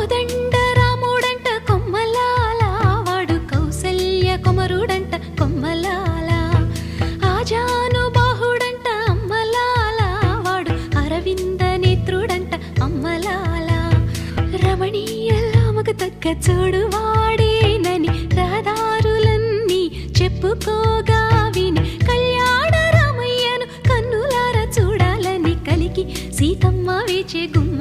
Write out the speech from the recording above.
కోదండ రాముడంట కొమ్మలాల వాడు కౌసల్య కుమరుడంట కొమ్మలాల ఆజాను బాహుడంట అమ్మలాల వాడు అరవింద నేత్రుడంట అమ్మలాల రమణీయలామకు తగ్గ చూడు వాడేనని రహదారులన్నీ చెప్పుకోగా విని కళ్యాణ రామయ్యను కన్నులార చూడాలని కలికి సీతమ్మ వేచే గుమ్మ